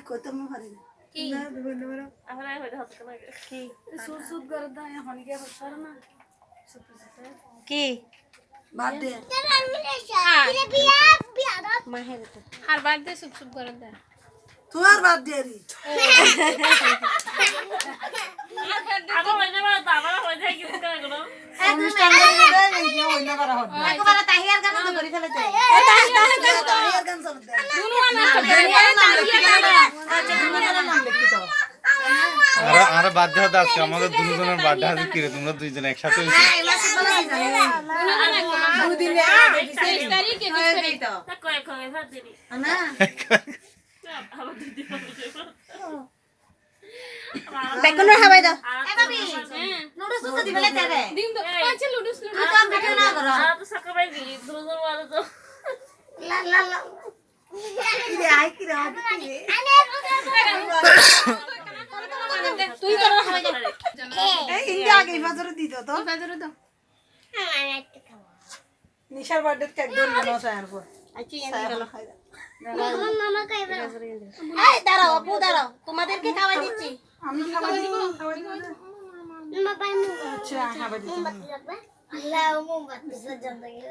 কত মু পারি না কি না ধন্য বড় আমরা হইতে হত না কি সুট সুট করে দাও হনিকে হচ্ছে না সুট সুট কি বার্থডে মাহের আর বার্থডে সুপ সুপ করে দে তোমার বার্থডে রি আমার হইতে না আমরা হইতে কি করে গলো অনুষ্ঠান করে দেয় নাকি অন্য করা হবে একবার তাহিয়ার গান তো করে ফেলে যায় তাহিয়ার গান চলতে দুনুয়ান নাম লিখি দাও আর বার্থডে হতে আজকে আমাদের দুজনের বার্থডে আছে কি রে তোমরা দুইজন একসাথে হইছো দুদিন 23 তারিখে দিই তো তা কয় কয় ভাত দিবি না আবার দিদি বেকনের হাবাই দাও এ বাবি নুডলস তো দিবেলে দেবে দিন তো আচ্ছা লুডুস লুডুস তো ভিডিও না করো আর তো সকালে দিলি দুজন মারো তো লা লা লা রে আই কি রে তুই করো হাবাই দাও এই ইন্ডিয়া আগে বাজারে দিত তো বাজারে দাও নিশার বার্থডে কেক দন বানাও সায়ার পর আচ্ছা এনে গেল মামা খাইবে এই দাঁড়াও আপু দাঁড়াও তোমাদেরকে খাওয়াই দিচ্ছি আমি খাবার দিব খাবার দিব মামা পাই মু আচ্ছা খাবার দিব লাগবে আল্লাহ মোমবাতি সজ্জন লাগে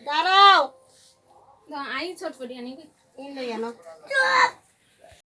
দাঁড়াও আই ছটফটি আনি ইন লইয়া নাও চুপ